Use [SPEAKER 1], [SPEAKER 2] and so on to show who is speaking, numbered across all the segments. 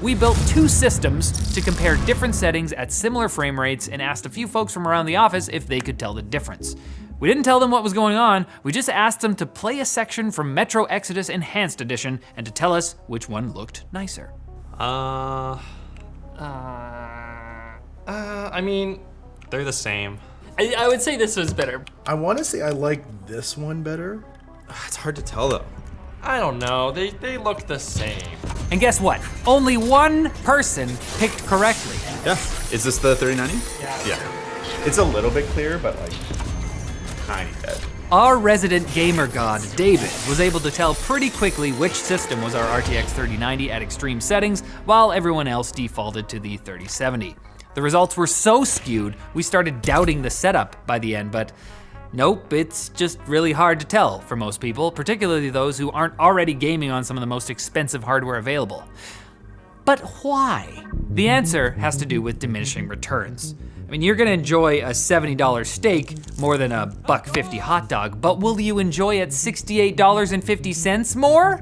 [SPEAKER 1] We built 2 systems to compare different settings at similar frame rates and asked a few folks from around the office if they could tell the difference. We didn't tell them what was going on, we just asked them to play a section from Metro Exodus Enhanced Edition and to tell us which one looked nicer.
[SPEAKER 2] I mean, they're the same.
[SPEAKER 3] I would say this was better.
[SPEAKER 4] I want to say I like this one better.
[SPEAKER 2] It's hard to tell though.
[SPEAKER 3] I don't know, they look the same.
[SPEAKER 1] And guess what? Only one person picked correctly.
[SPEAKER 5] Yeah. Is this the 3090? Yeah. It's a little bit clearer, but like tiny bit.
[SPEAKER 1] Our resident gamer god, David, was able to tell pretty quickly which system was our RTX 3090 at extreme settings, while everyone else defaulted to the 3070. The results were so skewed, we started doubting the setup by the end, but nope, it's just really hard to tell for most people, particularly those who aren't already gaming on some of the most expensive hardware available. But why? The answer has to do with diminishing returns. I mean, you're gonna enjoy a $70 steak more than a $1.50 hot dog, but will you enjoy it $68.50 more?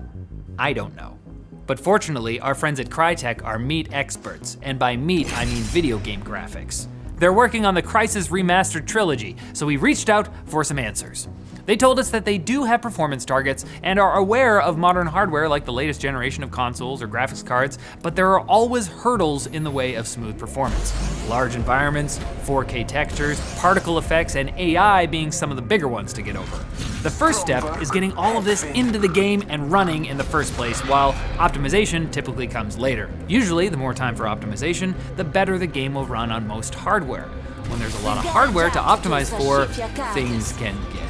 [SPEAKER 1] I don't know. But fortunately, our friends at Crytek are meat experts, and by meat, I mean video game graphics. They're working on the Crysis Remastered trilogy, so we reached out for some answers. They told us that they do have performance targets and are aware of modern hardware like the latest generation of consoles or graphics cards, but there are always hurdles in the way of smooth performance. Large environments, 4K textures, particle effects, and AI being some of the bigger ones to get over. The first step is getting all of this into the game and running in the first place, while optimization typically comes later. Usually, the more time for optimization, the better the game will run on most hardware. When there's a lot of hardware to optimize for, things can get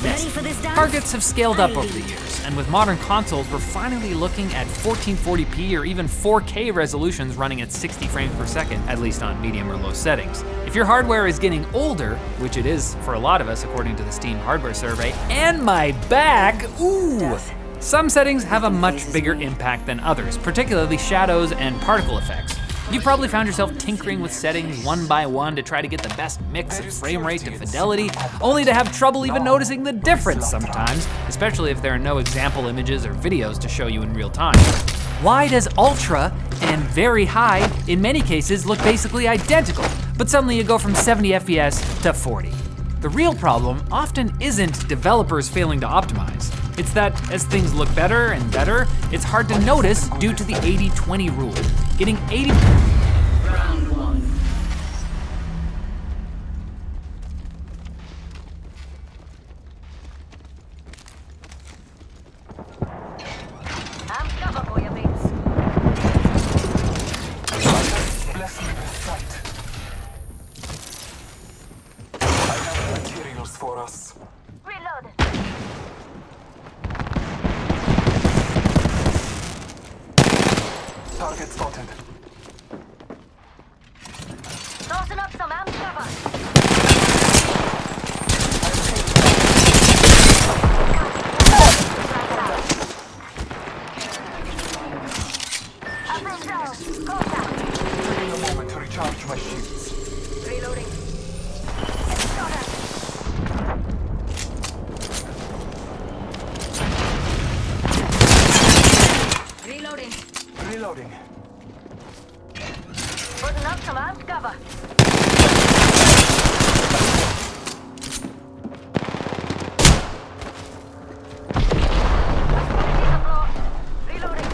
[SPEAKER 1] messy. Targets have scaled up over the years, and with modern consoles, we're finally looking at 1440p or even 4K resolutions running at 60 frames per second, at least on medium or low settings. If your hardware is getting older, which it is for a lot of us according to the Steam hardware survey, and my back, ooh! Some settings have a much bigger impact than others, particularly shadows and particle effects. You probably found yourself tinkering with settings one by one to try to get the best mix of frame rate to fidelity, only to have trouble even noticing the difference sometimes, especially if there are no example images or videos to show you in real time. Why does ultra and very high, in many cases, look basically identical, but suddenly you go from 70 FPS to 40? The real problem often isn't developers failing to optimize. It's that as things look better and better, it's hard to notice due to the 80-20 rule. Getting 80...
[SPEAKER 6] Round 1.
[SPEAKER 7] I'm cover for you, mates.
[SPEAKER 8] Bless me with sight. I have materials for us.
[SPEAKER 7] Reload.
[SPEAKER 8] Target spotted.
[SPEAKER 7] Tossing up some amp cover. Up and down. Contact.
[SPEAKER 8] Taking a moment to recharge my shields.
[SPEAKER 7] Reloading. Reloading.
[SPEAKER 8] Reloading.
[SPEAKER 7] Putting up some amp cover. Reloading.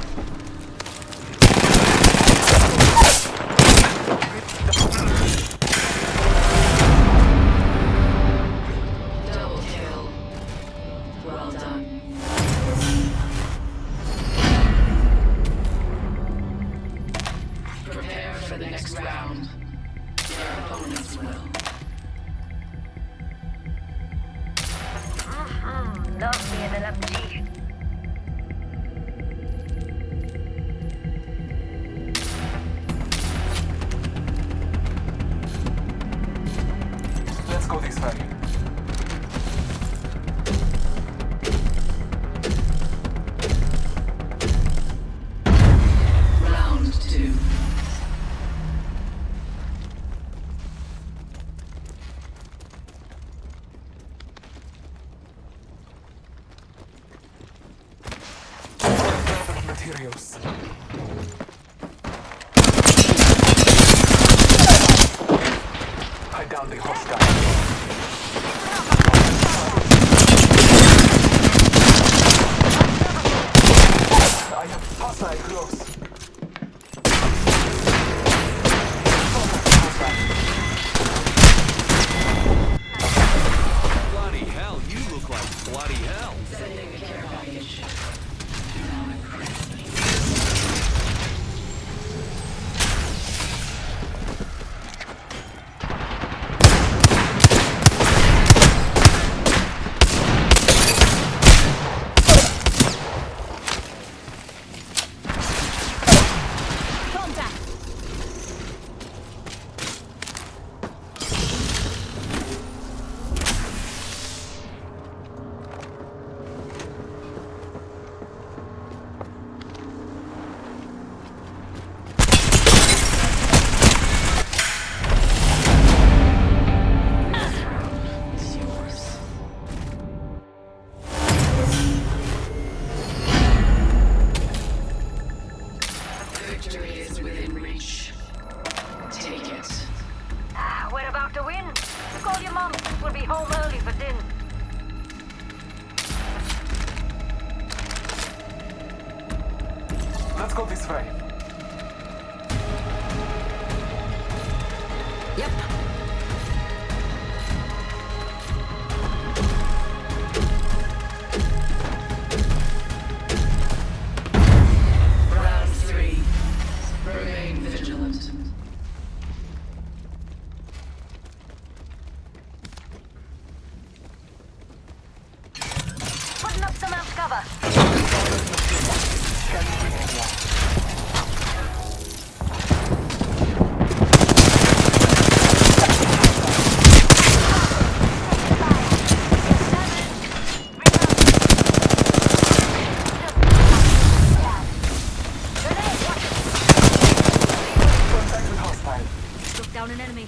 [SPEAKER 6] Double kill. Well done. Prepare for the next round. Your opponents will.
[SPEAKER 7] Love being an MG.
[SPEAKER 8] Let's go this way.
[SPEAKER 6] Round 2.
[SPEAKER 8] Surrounding hostile. I have hostile close.
[SPEAKER 9] Bloody hell, you look like bloody hell.
[SPEAKER 6] Sending a care package. Victory is within reach. Take it.
[SPEAKER 7] We're about to win. Call your mom. We'll be home early for dinner.
[SPEAKER 8] Let's go this way.
[SPEAKER 7] Yep.
[SPEAKER 6] Round 3. Remain vigilant.
[SPEAKER 7] Putting up some else cover.
[SPEAKER 8] Contact with hostile.
[SPEAKER 7] Took down an enemy.